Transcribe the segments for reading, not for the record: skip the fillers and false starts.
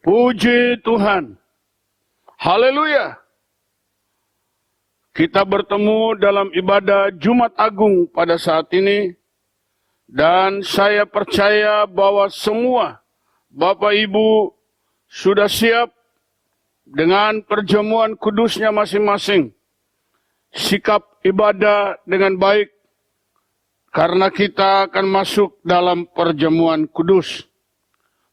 Puji Tuhan. Haleluya. Kita bertemu dalam ibadah Jumat Agung pada saat ini. Dan saya percaya bahwa semua Bapak Ibu sudah siap dengan perjamuan kudusnya masing-masing. Sikap ibadah dengan baik. Karena kita akan masuk dalam perjamuan kudus.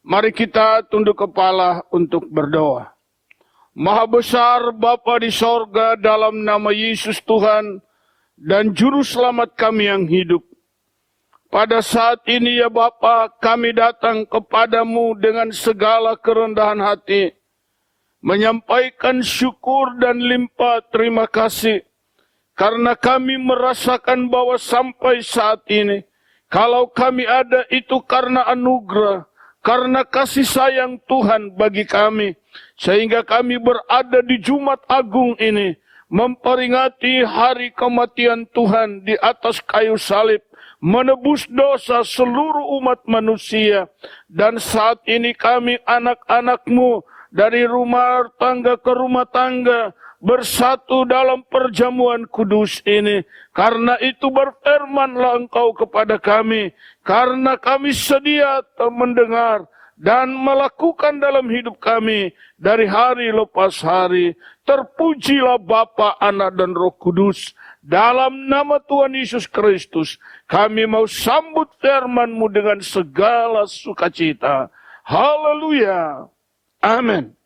Mari kita tunduk kepala untuk berdoa. Maha besar Bapa di sorga, dalam nama Yesus Tuhan dan Juru Selamat kami yang hidup. Pada saat ini ya Bapa, kami datang kepadamu dengan segala kerendahan hati, menyampaikan syukur dan limpah terima kasih, karena kami merasakan bahwa sampai saat ini, kalau kami ada itu karena anugerah, karena kasih sayang Tuhan bagi kami, sehingga kami berada di Jumat Agung ini, memperingati hari kematian Tuhan di atas kayu salib, menebus dosa seluruh umat manusia. Dan saat ini kami anak-anak-Mu dari rumah tangga ke rumah tangga, bersatu dalam perjamuan kudus ini. Karena itu berfirmanlah Engkau kepada kami, karena kami sedia mendengar dan melakukan dalam hidup kami dari hari lepas hari. Terpujilah Bapa, Anak dan Roh Kudus. Dalam nama Tuhan Yesus Kristus, kami mau sambut firman-Mu dengan segala sukacita. Haleluya. Amin.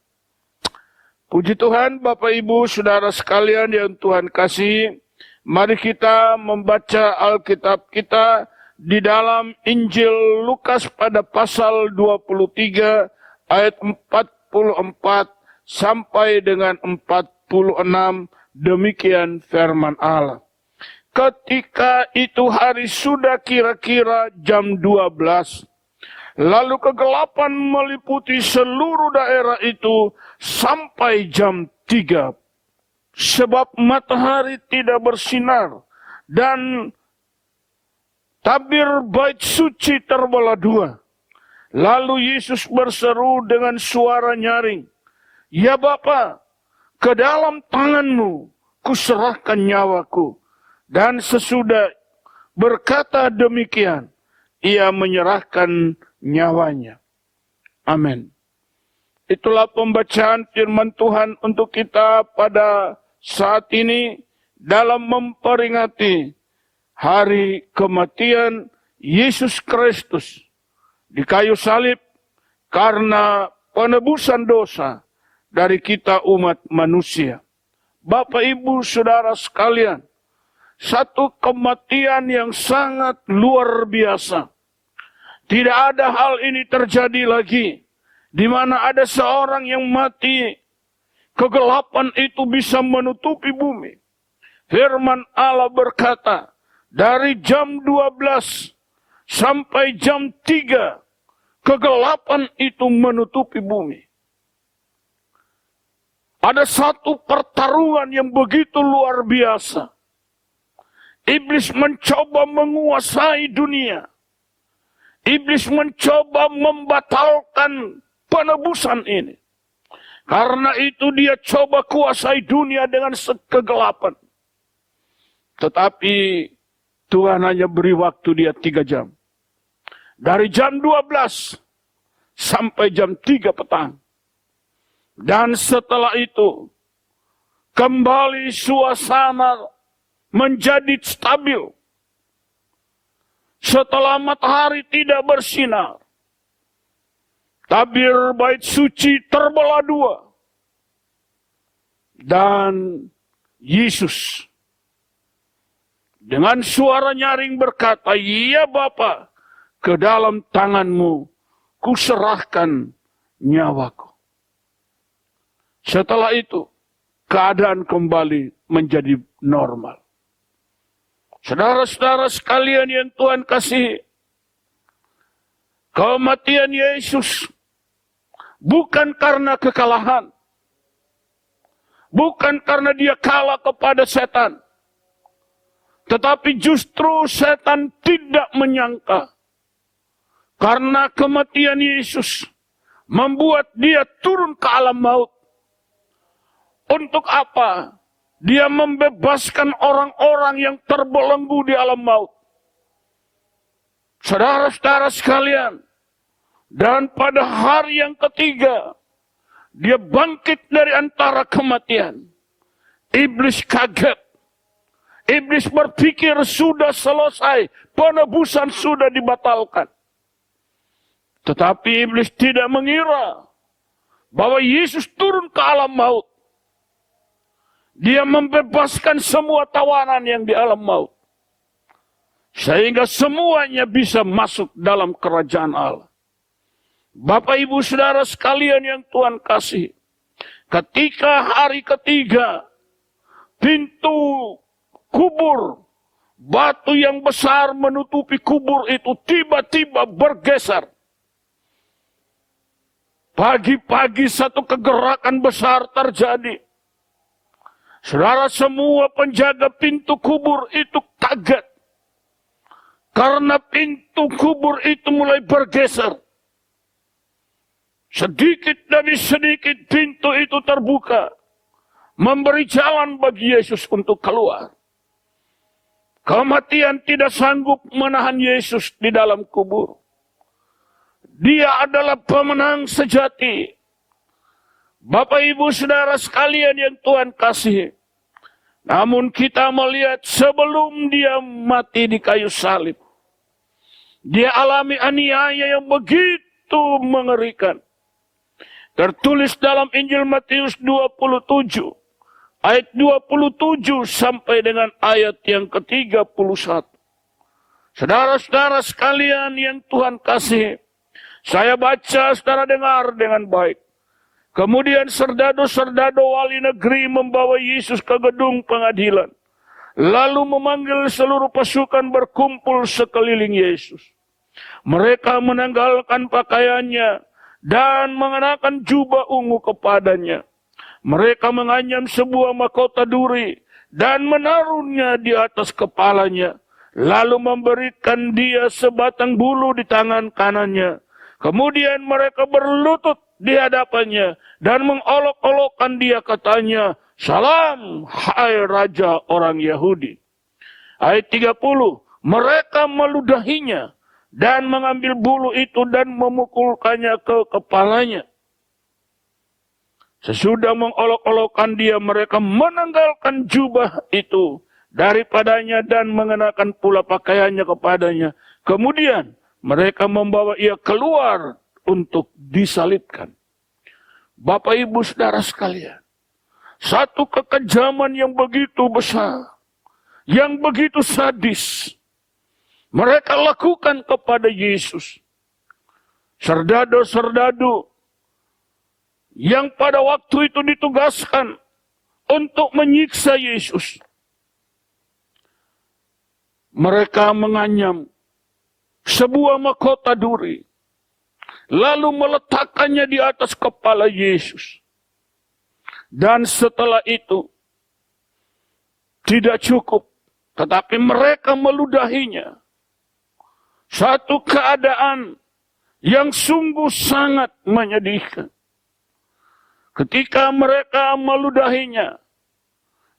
Puji Tuhan, Bapak Ibu, Saudara sekalian yang Tuhan kasih. Mari kita membaca Alkitab kita di dalam Injil Lukas pada pasal 23 ayat 44 sampai dengan 46. Demikian firman Allah. Ketika itu hari sudah kira-kira jam 12. Lalu kegelapan meliputi seluruh daerah itu sampai jam 3. Sebab matahari tidak bersinar dan tabir bait suci terbelah dua. Lalu Yesus berseru dengan suara nyaring, "Ya Bapa, ke dalam tangan-Mu kuserahkan nyawaku." Dan sesudah berkata demikian, Ia menyerahkan nyawanya. Amin. Itulah pembacaan firman Tuhan untuk kita pada saat ini dalam memperingati hari kematian Yesus Kristus di kayu salib karena penebusan dosa dari kita umat manusia. Bapak, Ibu, Saudara sekalian, satu kematian yang sangat luar biasa. Tidak ada hal ini terjadi lagi, di mana ada seorang yang mati, kegelapan itu bisa menutupi bumi. Firman Allah berkata, dari jam 12 sampai jam 3, kegelapan itu menutupi bumi. Ada satu pertarungan yang begitu luar biasa. Iblis mencoba menguasai dunia. Iblis mencoba membatalkan penebusan ini. Karena itu dia coba kuasai dunia dengan kegelapan. Tetapi Tuhan hanya beri waktu dia 3 jam. Dari jam 12 sampai jam 3 petang. Dan setelah itu kembali suasana menjadi stabil. Setelah matahari tidak bersinar, tabir bait suci terbelah dua. Dan Yesus dengan suara nyaring berkata, "Ya Bapa, ke dalam tangan-Mu kuserahkan nyawaku." Setelah itu, keadaan kembali menjadi normal. Saudara-saudara sekalian yang Tuhan kasih, kematian Yesus bukan karena kekalahan. Bukan karena dia kalah kepada setan. Tetapi justru setan tidak menyangka. Karena kematian Yesus membuat dia turun ke alam maut. Untuk apa? Dia membebaskan orang-orang yang terbelenggu di alam maut. Saudara-saudara sekalian, dan pada hari yang ketiga, dia bangkit dari antara kematian. Iblis kaget. Iblis berpikir sudah selesai, penebusan sudah dibatalkan. Tetapi iblis tidak mengira bahwa Yesus turun ke alam maut. Dia membebaskan semua tawanan yang di alam maut. Sehingga semuanya bisa masuk dalam kerajaan Allah. Bapak ibu saudara sekalian yang Tuhan kasih. Ketika hari ketiga, pintu kubur, batu yang besar menutupi kubur itu tiba-tiba bergeser. Pagi-pagi satu kegerakan besar terjadi. Saudara, semua penjaga pintu kubur itu kaget. Karena pintu kubur itu mulai bergeser. Sedikit demi sedikit pintu itu terbuka. Memberi jalan bagi Yesus untuk keluar. Kematian tidak sanggup menahan Yesus di dalam kubur. Dia adalah pemenang sejati. Bapak ibu saudara sekalian yang Tuhan kasih. Namun kita melihat sebelum dia mati di kayu salib. Dia alami aniaya yang begitu mengerikan. Tertulis dalam Injil Matius 27. Ayat 27 sampai dengan ayat yang ke-31. Saudara-saudara sekalian yang Tuhan kasih. Saya baca, saudara dengar dengan baik. Kemudian serdadu-serdadu wali negeri membawa Yesus ke gedung pengadilan. Lalu memanggil seluruh pasukan berkumpul sekeliling Yesus. Mereka menanggalkan pakaiannya dan mengenakan jubah ungu kepadanya. Mereka menganyam sebuah mahkota duri dan menaruhnya di atas kepalanya. Lalu memberikan dia sebatang bulu di tangan kanannya. Kemudian mereka berlutut di hadapannya dan mengolok-olokkan dia, katanya, "Salam, hai Raja orang Yahudi." Ayat 30, mereka meludahinya dan mengambil bulu itu dan memukulkannya ke kepalanya. Sesudah mengolok-olokkan dia, mereka menanggalkan jubah itu daripadanya dan mengenakan pula pakaiannya kepadanya. Kemudian mereka membawa ia keluar untuk disalibkan. Bapak ibu saudara sekalian, satu kekejaman yang begitu besar, yang begitu sadis, mereka lakukan kepada Yesus. Serdadu-serdadu yang pada waktu itu ditugaskan untuk menyiksa Yesus. Mereka menganyam sebuah mahkota duri, lalu meletakkannya di atas kepala Yesus. Dan setelah itu, tidak cukup, tetapi mereka meludahinya. Satu keadaan yang sungguh sangat menyedihkan. Ketika mereka meludahinya,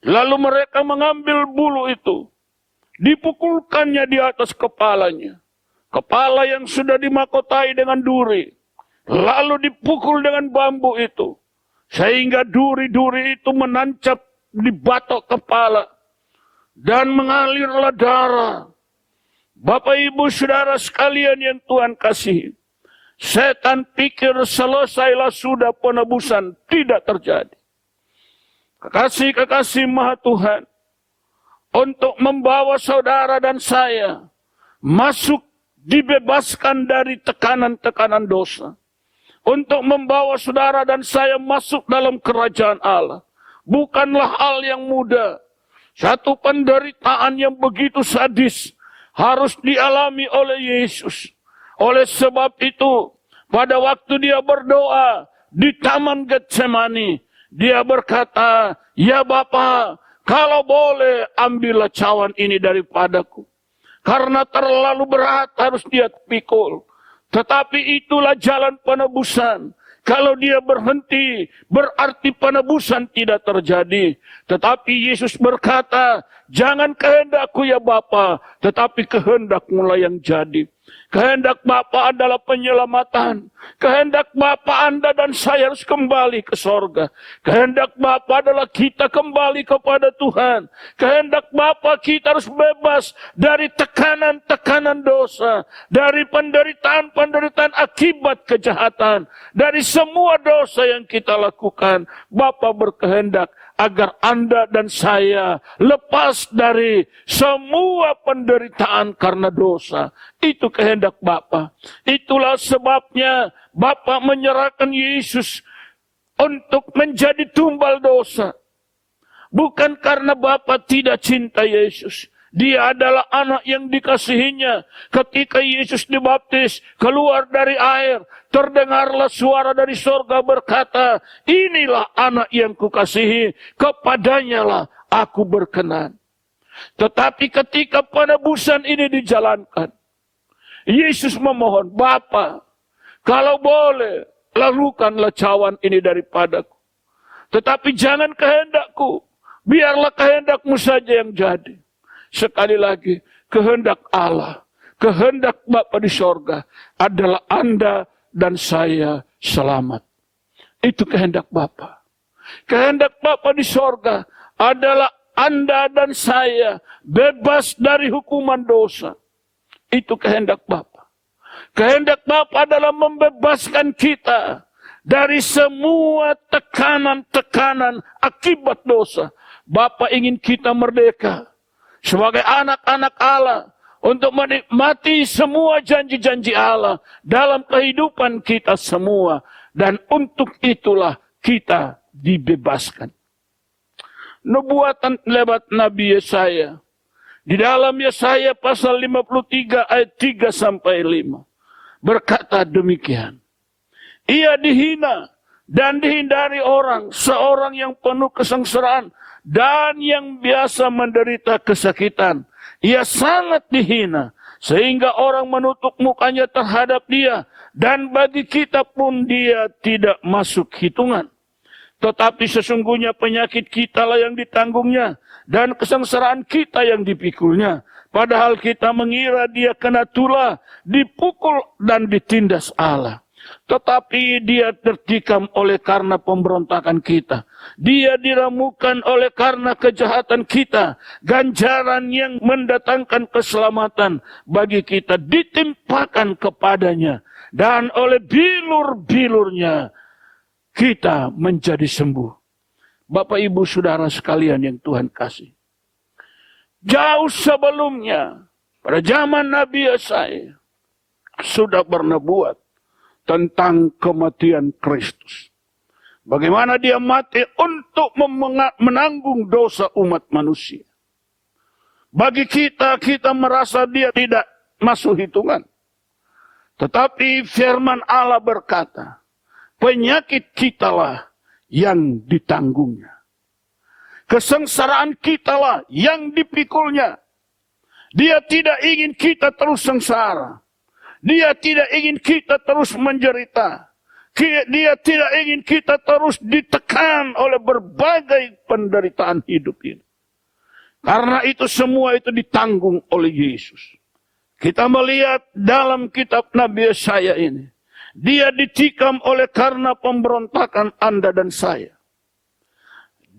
lalu mereka mengambil bulu itu, dipukulkannya di atas kepalanya. Kepala yang sudah dimahkotai dengan duri, lalu dipukul dengan bambu itu, sehingga duri-duri itu menancap di batok kepala, dan mengalirlah darah. Bapak ibu saudara sekalian yang Tuhan kasih, setan pikir selesailah sudah penebusan, tidak terjadi. Kekasih-kekasih Maha Tuhan, untuk membawa saudara dan saya masuk, dibebaskan dari tekanan-tekanan dosa. Untuk membawa saudara dan saya masuk dalam kerajaan Allah. Bukanlah hal yang mudah. Satu penderitaan yang begitu sadis harus dialami oleh Yesus. Oleh sebab itu, pada waktu dia berdoa di Taman Getsemani, dia berkata, "Ya Bapa, kalau boleh ambillah cawan ini daripadaku. Karena terlalu berat harus dia pikul. Tetapi itulah jalan penebusan. Kalau dia berhenti, berarti penebusan tidak terjadi. Tetapi Yesus berkata, jangan kehendakku ya Bapa, tetapi kehendakmu lah yang jadi. Kehendak Bapa adalah penyelamatan. Kehendak Bapa Anda dan saya harus kembali ke sorga. Kehendak Bapa adalah kita kembali kepada Tuhan. Kehendak Bapa kita harus bebas dari tekanan-tekanan dosa. Dari penderitaan-penderitaan akibat kejahatan. Dari semua dosa yang kita lakukan. Bapa berkehendak agar Anda dan saya lepas dari semua penderitaan karena dosa. Itu kehendak Bapa. Itulah sebabnya Bapa menyerahkan Yesus untuk menjadi tumbal dosa. Bukan karena Bapa tidak cinta Yesus. Dia adalah anak yang dikasihinya. Ketika Yesus dibaptis, keluar dari air, terdengarlah suara dari sorga berkata, inilah anak yang kukasihi, kepadanya lah aku berkenan. Tetapi ketika penebusan ini dijalankan, Yesus memohon, Bapa, kalau boleh, lalukanlah cawan ini daripadaku. Tetapi jangan kehendakku, biarlah kehendakmu saja yang jadi. Sekali lagi, kehendak Allah, kehendak Bapa di sorga adalah Anda dan saya selamat. Itu kehendak Bapa. Kehendak Bapa di sorga adalah Anda dan saya bebas dari hukuman dosa. Itu kehendak Bapa. Kehendak Bapa adalah membebaskan kita dari semua tekanan-tekanan akibat dosa. Bapa ingin kita merdeka sebagai anak-anak Allah untuk menikmati semua janji-janji Allah dalam kehidupan kita semua. Dan untuk itulah kita dibebaskan. Nubuatan lewat Nabi Yesaya. Di dalam Yesaya pasal 53 ayat 3 sampai 5. Berkata demikian. Ia dihina dan dihindari orang. Seorang yang penuh kesengsaraan dan yang biasa menderita kesakitan. Ia sangat dihina sehingga orang menutup mukanya terhadap dia. Dan bagi kita pun dia tidak masuk hitungan. Tetapi sesungguhnya penyakit kita lah yang ditanggungnya. Dan kesengsaraan kita yang dipikulnya. Padahal kita mengira dia kena tulah, dipukul dan ditindas Allah. Tetapi dia tertikam oleh karena pemberontakan kita. Dia diramukan oleh karena kejahatan kita. Ganjaran yang mendatangkan keselamatan bagi kita ditimpakan kepadanya. Dan oleh bilur-bilurnya kita menjadi sembuh. Bapak Ibu Saudara sekalian yang Tuhan kasih. Jauh sebelumnya, pada zaman Nabi Yesaya, sudah bernubuat tentang kematian Kristus. Bagaimana dia mati untuk menanggung dosa umat manusia. Bagi kita merasa dia tidak masuk hitungan. Tetapi firman Allah berkata, penyakit kitalah yang ditanggungnya. Kesengsaraan kitalah yang dipikulnya. Dia tidak ingin kita terus sengsara. Dia tidak ingin kita terus menderita. Dia tidak ingin kita terus ditekan oleh berbagai penderitaan hidup ini. Karena itu semua itu ditanggung oleh Yesus. Kita melihat dalam kitab Nabi Yesaya ini. Dia ditikam oleh karena pemberontakan Anda dan saya.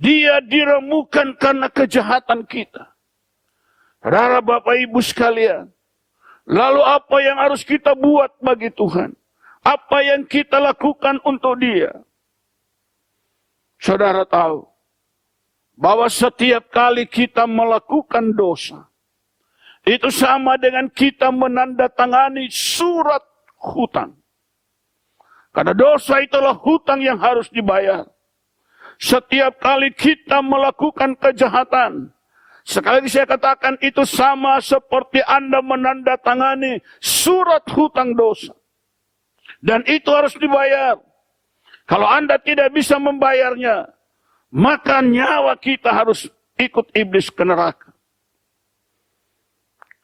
Dia diremukan karena kejahatan kita. Saudara Bapak Ibu sekalian. Lalu apa yang harus kita buat bagi Tuhan? Apa yang kita lakukan untuk dia? Saudara tahu bahwa setiap kali kita melakukan dosa, itu sama dengan kita menandatangani surat hutang. Karena dosa itulah hutang yang harus dibayar. Setiap kali kita melakukan kejahatan, sekali lagi saya katakan itu sama seperti Anda menandatangani surat hutang dosa. Dan itu harus dibayar. Kalau Anda tidak bisa membayarnya, maka nyawa kita harus ikut iblis ke neraka.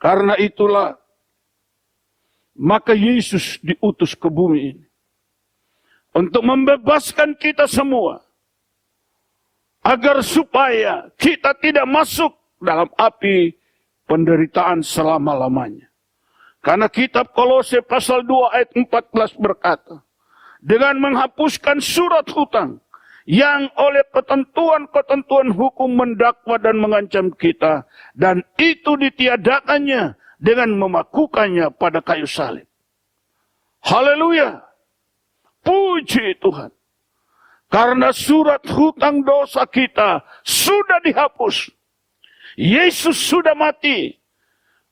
Karena itulah, maka Yesus diutus ke bumi ini. untuk membebaskan kita semua, agar supaya kita tidak masuk dalam api penderitaan selama-lamanya. Karena kitab Kolose pasal 2 ayat 14 berkata, dengan menghapuskan surat hutang yang oleh ketentuan-ketentuan hukum mendakwa dan mengancam kita, dan itu ditiadakannya dengan memakukannya pada kayu salib. Haleluya. Puji Tuhan. Karena surat hutang dosa kita sudah dihapus. Yesus sudah mati.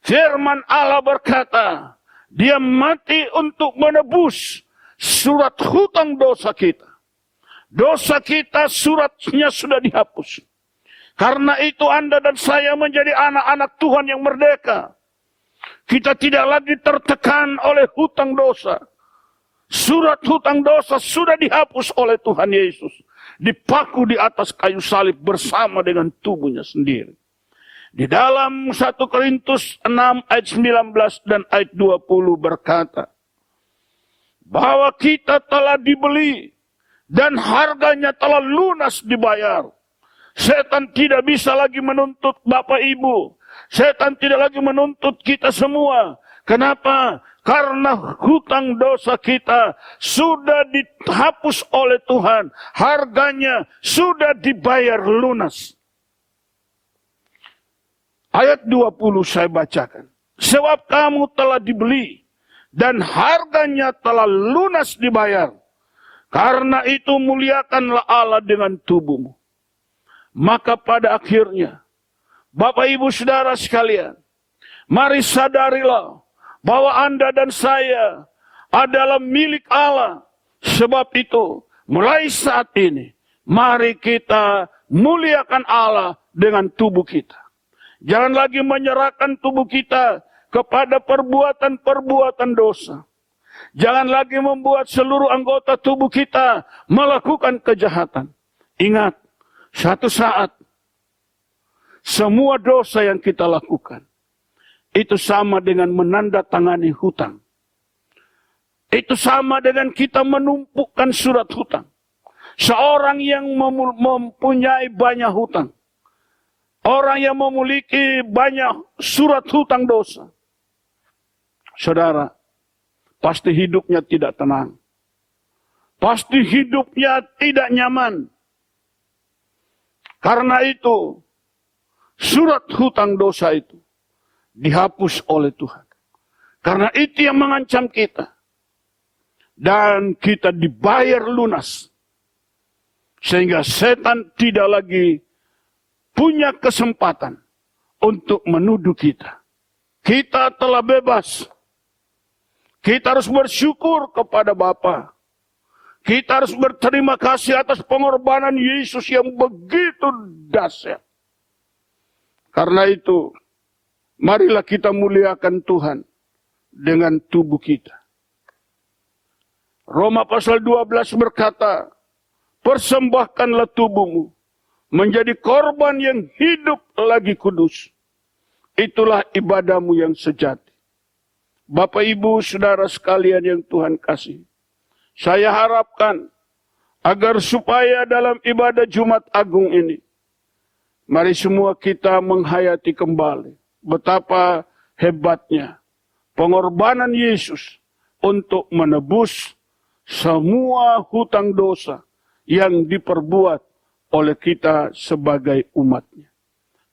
Firman Allah berkata, dia mati untuk menebus surat hutang dosa kita. Dosa kita suratnya sudah dihapus. Karena itu Anda dan saya menjadi anak-anak Tuhan yang merdeka. Kita tidak lagi tertekan oleh hutang dosa. Surat hutang dosa sudah dihapus oleh Tuhan Yesus. Dipaku di atas kayu salib bersama dengan tubuhnya sendiri. Di dalam 1 Korintus 6 ayat 19 dan ayat 20 berkata, bahwa kita telah dibeli dan harganya telah lunas dibayar. Setan tidak bisa lagi menuntut Bapak Ibu. Setan tidak lagi menuntut kita semua. Kenapa? Karena hutang dosa kita sudah dihapus oleh Tuhan. Harganya sudah dibayar lunas. Ayat 20 saya bacakan. Sebab kamu telah dibeli dan harganya telah lunas dibayar. Karena itu muliakanlah Allah dengan tubuhmu. Maka pada akhirnya, Bapak Ibu Saudara sekalian, mari sadarilah bahwa Anda dan saya adalah milik Allah. Sebab itu, mulai saat ini, mari kita muliakan Allah dengan tubuh kita. Jangan lagi menyerahkan tubuh kita kepada perbuatan-perbuatan dosa. Jangan lagi membuat seluruh anggota tubuh kita melakukan kejahatan. Ingat, satu saat, semua dosa yang kita lakukan, itu sama dengan menandatangani hutang. Itu sama dengan kita menumpukkan surat hutang. Seorang yang mempunyai banyak hutang, orang yang memiliki banyak surat hutang dosa, saudara, pasti hidupnya tidak tenang. Pasti hidupnya tidak nyaman. Karena itu, surat hutang dosa itu dihapus oleh Tuhan. Karena itu yang mengancam kita. Dan kita dibayar lunas. Sehingga setan tidak lagi punya kesempatan untuk menuduh kita. Kita telah bebas. Kita harus bersyukur kepada Bapa. Kita harus berterima kasih atas pengorbanan Yesus yang begitu dahsyat. Karena itu, marilah kita muliakan Tuhan dengan tubuh kita. Roma pasal 12 berkata, persembahkanlah tubuhmu menjadi korban yang hidup lagi kudus. Itulah ibadahmu yang sejati. Bapak, Ibu, Saudara sekalian yang Tuhan kasih, saya harapkan agar supaya dalam ibadah Jumat Agung ini, mari semua kita menghayati kembali betapa hebatnya pengorbanan Yesus untuk menebus semua hutang dosa yang diperbuat oleh kita sebagai umatnya.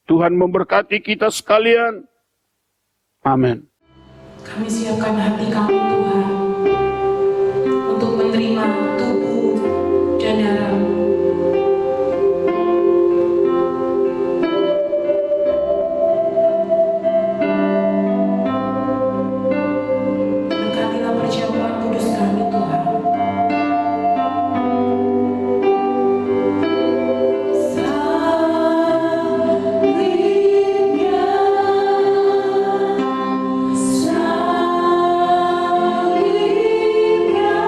Tuhan memberkati kita sekalian. Amin. Kami siapkan hati kami Tuhan untuk menerima tubuh dan darah-Mu. Berkatilah perjamuan kudus kami Tuhan. Salibnya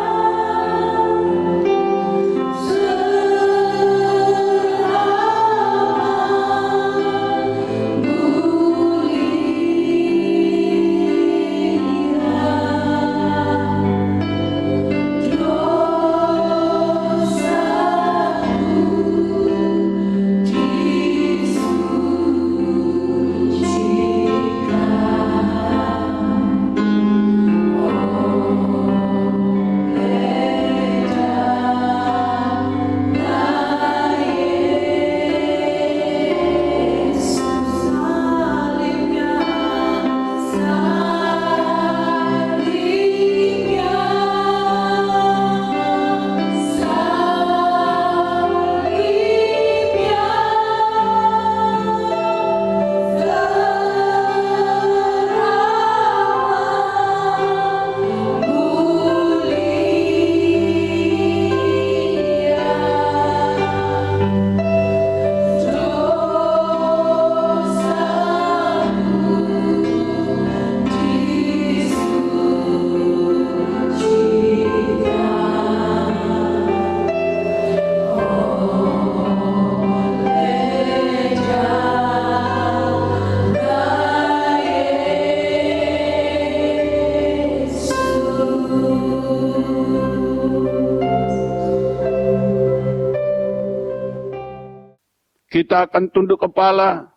kita akan tunduk kepala,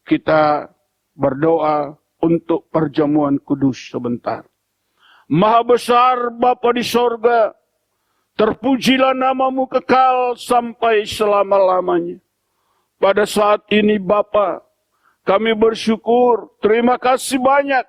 kita berdoa untuk perjamuan kudus sebentar. Maha besar Bapa di sorga, terpujilah namamu kekal sampai selama-lamanya. Pada saat ini Bapa, kami bersyukur, terima kasih banyak,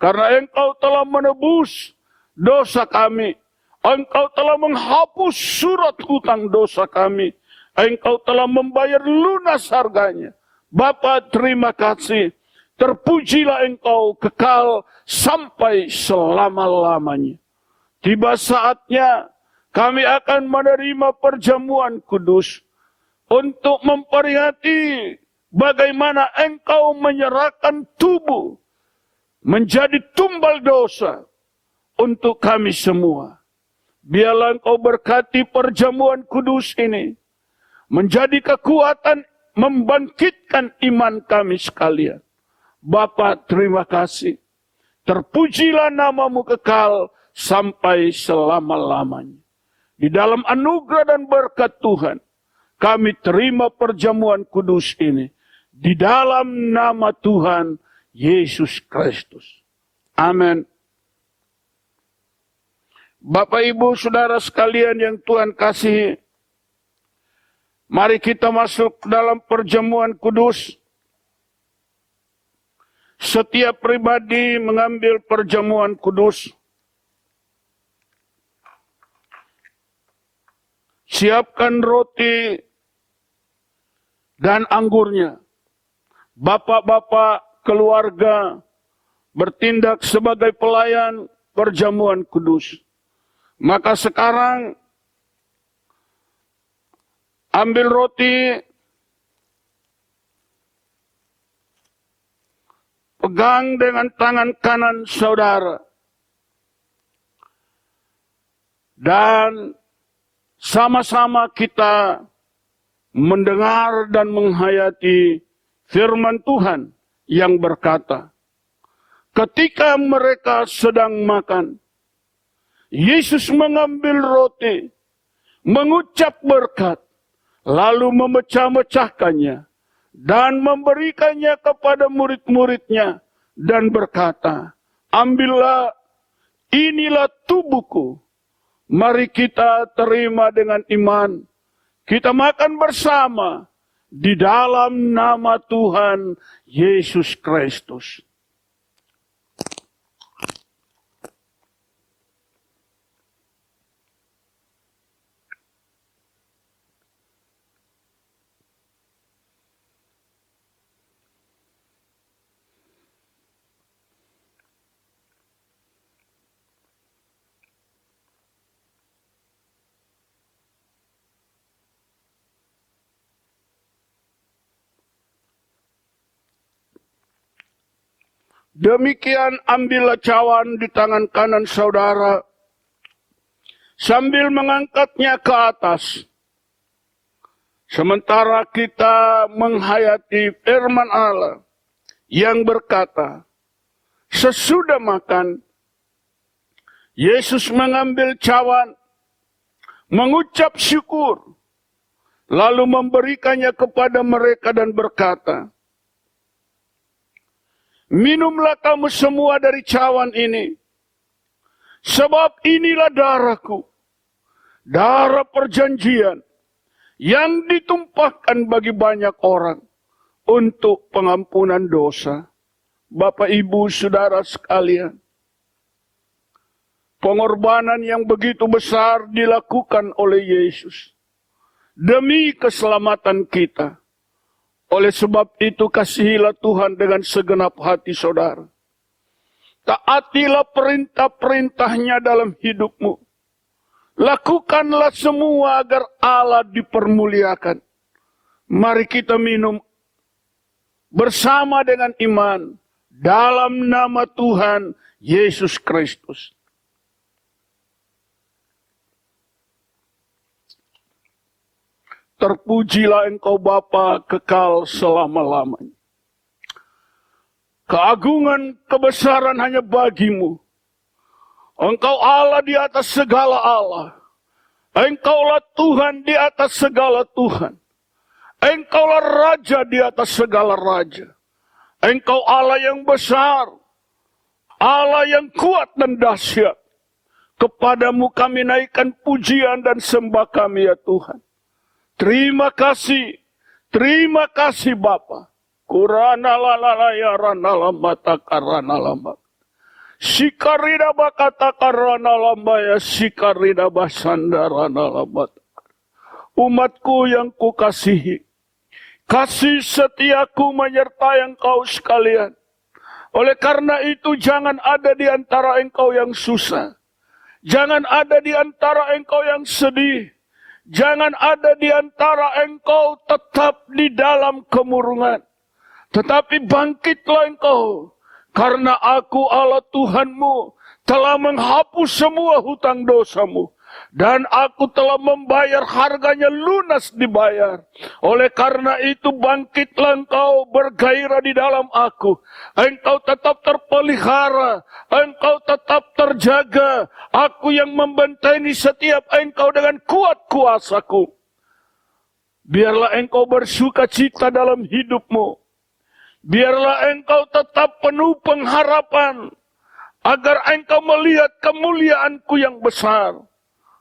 karena Engkau telah menebus dosa kami. Engkau telah menghapus surat hutang dosa kami. Engkau telah membayar lunas harganya. Bapa, terima kasih. Terpujilah Engkau kekal sampai selama-lamanya. Tiba saatnya kami akan menerima perjamuan kudus untuk memperingati bagaimana Engkau menyerahkan tubuh menjadi tumbal dosa untuk kami semua. Biarlah Engkau berkati perjamuan kudus ini menjadi kekuatan membangkitkan iman kami sekalian. Bapa, terima kasih. Terpujilah namamu kekal sampai selama-lamanya. Di dalam anugerah dan berkat Tuhan, kami terima perjamuan kudus ini. Di dalam nama Tuhan Yesus Kristus. Amin. Bapak, Ibu, Saudara sekalian yang Tuhan kasihi, mari kita masuk dalam perjamuan kudus. Setiap pribadi mengambil perjamuan kudus. Siapkan roti dan anggurnya. Bapak-bapak keluarga bertindak sebagai pelayan perjamuan kudus. Maka sekarang ambil roti, pegang dengan tangan kanan saudara, dan sama-sama kita mendengar dan menghayati firman Tuhan yang berkata, ketika mereka sedang makan, Yesus mengambil roti, mengucap berkat, lalu memecah-mecahkannya, dan memberikannya kepada murid-muridnya, dan berkata, ambillah, inilah tubuhku. Mari kita terima dengan iman. Kita makan bersama di dalam nama Tuhan Yesus Kristus. Demikian ambillah cawan di tangan kanan saudara, sambil mengangkatnya ke atas. Sementara kita menghayati firman Allah yang berkata, sesudah makan, Yesus mengambil cawan, mengucap syukur, lalu memberikannya kepada mereka dan berkata, minumlah kamu semua dari cawan ini, sebab inilah darahku, darah perjanjian, yang ditumpahkan bagi banyak orang untuk pengampunan dosa. Bapak, Ibu, Saudara sekalian, pengorbanan yang begitu besar dilakukan oleh Yesus demi keselamatan kita. Oleh sebab itu kasihilah Tuhan dengan segenap hati saudara. Taatilah perintah-perintahnya dalam hidupmu. Lakukanlah semua agar Allah dipermuliakan. Mari kita minum bersama dengan iman dalam nama Tuhan Yesus Kristus. Terpujilah Engkau Bapa kekal selama-lamanya. Keagungan, kebesaran hanya bagimu. Engkau Allah di atas segala Allah. Engkaulah Tuhan di atas segala Tuhan. Engkaulah Raja di atas segala raja. Engkau Allah yang besar, Allah yang kuat dan dahsyat. Kepadamu kami naikkan pujian dan sembah kami ya Tuhan. Terima kasih Bapa. Kurana lalaya rana lambata karana lamba. Sikarida bakata karana lamba ya sikarida basanda rana lambata. Umatku yang kukasihi, kasih setiaku menyertai engkau sekalian. Oleh karena itu jangan ada di antara engkau yang susah. Jangan ada di antara engkau yang sedih. Jangan ada di antara engkau tetap di dalam kemurungan. Tetapi bangkitlah engkau. Karena aku Allah Tuhanmu telah menghapus semua hutang dosamu. Dan aku telah membayar harganya lunas dibayar. Oleh karena itu bangkitlah engkau bergairah di dalam aku. Engkau tetap terpelihara. Engkau tetap terjaga. Aku yang membentengi setiap engkau dengan kuat kuasaku. Biarlah engkau bersuka cita dalam hidupmu. Biarlah engkau tetap penuh pengharapan. Agar engkau melihat kemuliaanku yang besar.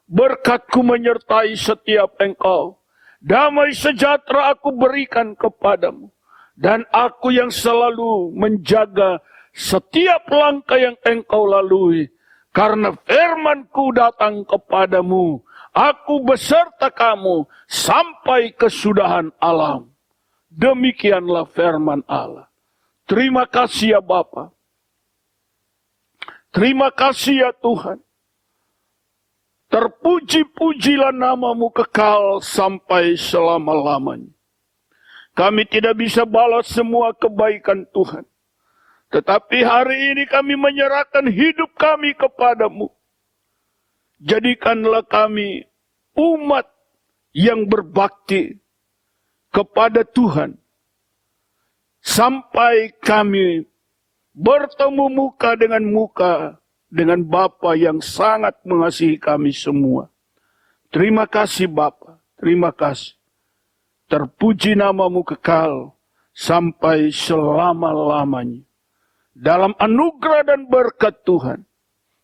Berkat-Ku menyertai setiap engkau. Damai sejahtera aku berikan kepadamu. Dan aku yang selalu menjaga setiap langkah yang engkau lalui. Karena firman-Ku datang kepadamu. Aku beserta kamu sampai kesudahan alam. Demikianlah firman Allah. Terima kasih ya Bapa. Terima kasih ya Tuhan. Terpuji-pujilah namamu kekal sampai selama-lamanya. Kami tidak bisa balas semua kebaikan Tuhan. Tetapi hari ini kami menyerahkan hidup kami kepadamu. Jadikanlah kami umat yang berbakti kepada Tuhan. Sampai kami bertemu muka dengan Bapa yang sangat mengasihi kami semua. Terima kasih Bapa, terima kasih. Terpuji namamu kekal sampai selama-lamanya. Dalam anugerah dan berkat Tuhan,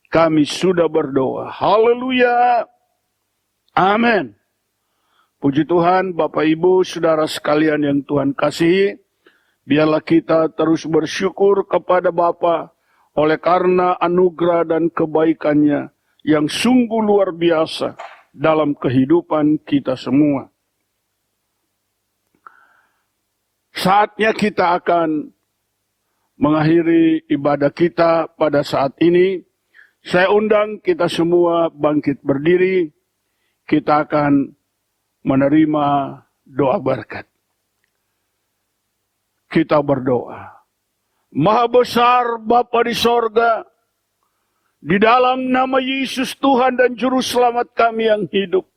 kami sudah berdoa. Haleluya. Amin. Puji Tuhan, Bapak Ibu, Saudara sekalian yang Tuhan kasihi. Biarlah kita terus bersyukur kepada Bapa oleh karena anugerah dan kebaikannya yang sungguh luar biasa dalam kehidupan kita semua. Saatnya kita akan mengakhiri ibadah kita pada saat ini. Saya undang kita semua bangkit berdiri. Kita akan menerima doa berkat. Kita berdoa. Maha besar Bapa di sorga, di dalam nama Yesus Tuhan dan Juru Selamat kami yang hidup.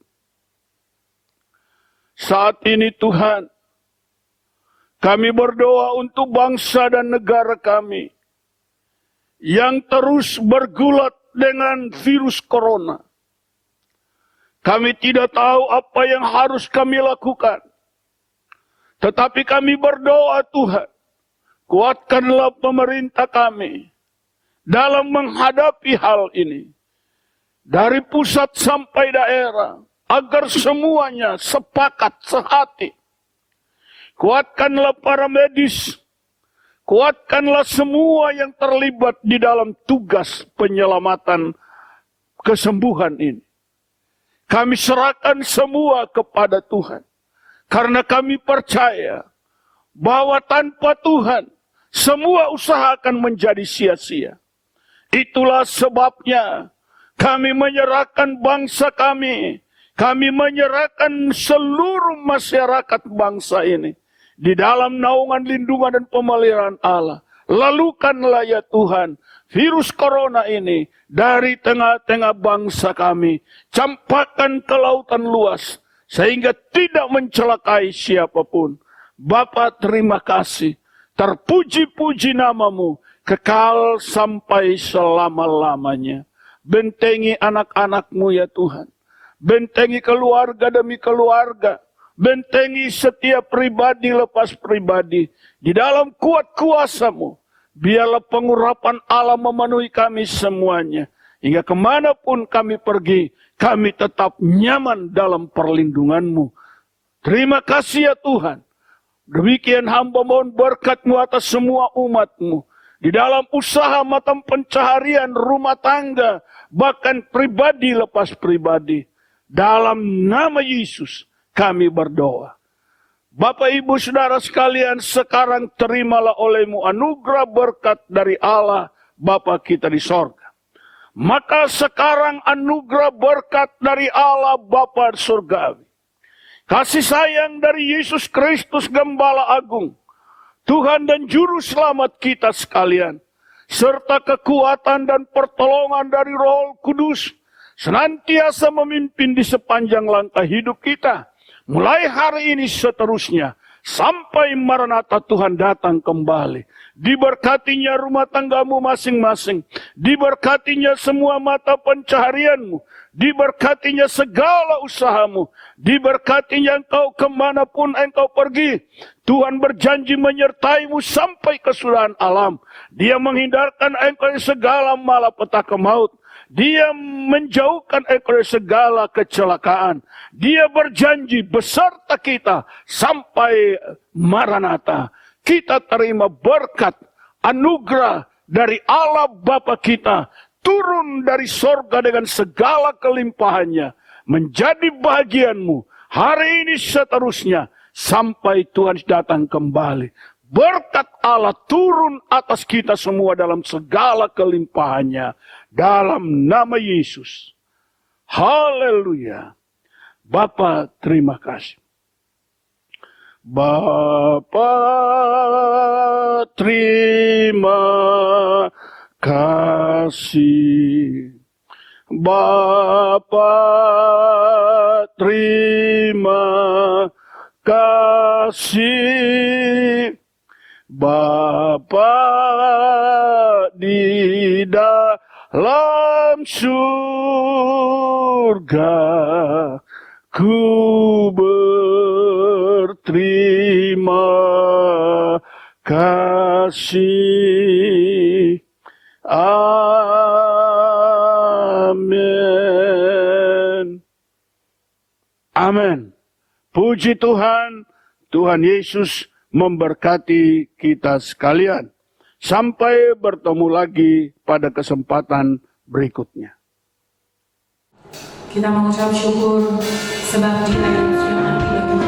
Saat ini Tuhan, kami berdoa untuk bangsa dan negara kami yang terus bergulat dengan virus corona. Kami tidak tahu apa yang harus kami lakukan. Tetapi kami berdoa Tuhan, kuatkanlah pemerintah kami dalam menghadapi hal ini. Dari pusat sampai daerah, agar semuanya sepakat, sehati. Kuatkanlah para medis, kuatkanlah semua yang terlibat di dalam tugas penyelamatan kesembuhan ini. Kami serahkan semua kepada Tuhan. Karena kami percaya bahwa tanpa Tuhan, semua usaha akan menjadi sia-sia. Itulah sebabnya kami menyerahkan bangsa kami. Kami menyerahkan seluruh masyarakat bangsa ini di dalam naungan lindungan dan pemeliharaan Allah. Lalukanlah ya Tuhan virus corona ini dari tengah-tengah bangsa kami. Campakkan ke lautan luas sehingga tidak mencelakai siapapun. Bapa terima kasih. Terpuji-puji namamu kekal sampai selama-lamanya. Bentengi anak-anakmu ya Tuhan. Bentengi keluarga demi keluarga. bentengi setiap pribadi lepas pribadi. Di dalam kuat kuasa-Mu, biarlah pengurapan Allah memenuhi kami semuanya. Hingga kemanapun kami pergi, kami tetap nyaman dalam perlindungan-Mu. Terima kasih ya Tuhan. Demikian hamba mohon berkat-Mu atas semua umat-Mu. Di dalam usaha matang pencaharian rumah tangga, bahkan pribadi lepas pribadi. Dalam nama Yesus kami berdoa. Bapak Ibu Saudara sekalian, sekarang terimalah oleh-Mu anugerah berkat dari Allah Bapa kita di sorga. Maka sekarang anugerah berkat dari Allah Bapa surgawi, kasih sayang dari Yesus Kristus Gembala Agung, Tuhan dan Juru Selamat kita sekalian, serta kekuatan dan pertolongan dari Roh Kudus, senantiasa memimpin di sepanjang langkah hidup kita, mulai hari ini seterusnya, sampai Maranatha Tuhan datang kembali. Diberkatinya rumah tanggamu masing-masing, diberkatinya semua mata pencaharianmu, diberkatinya segala usahamu, diberkatinya engkau kemanapun engkau pergi. Tuhan berjanji menyertaimu sampai kesudahan alam. Dia menghindarkan engkau dari segala malapetaka maut. Dia menjauhkan engkau dari segala kecelakaan. Dia berjanji beserta kita sampai Maranatha. Kita terima berkat, anugerah dari Allah Bapa kita, turun dari sorga dengan segala kelimpahannya, menjadi bagianmu hari ini seterusnya, sampai Tuhan datang kembali. Berkat Allah turun atas kita semua dalam segala kelimpahannya, dalam nama Yesus. Haleluya. Bapa, terima kasih. Bapa, terima kasih. Bapa, terima kasih. Bapa di dalam surga, ku berterima kasih. Amin. Amin. Puji Tuhan, Tuhan Yesus memberkati kita sekalian. Sampai bertemu lagi pada kesempatan berikutnya. Kita mengucap syukur sebab Dia yang sudah mati bagi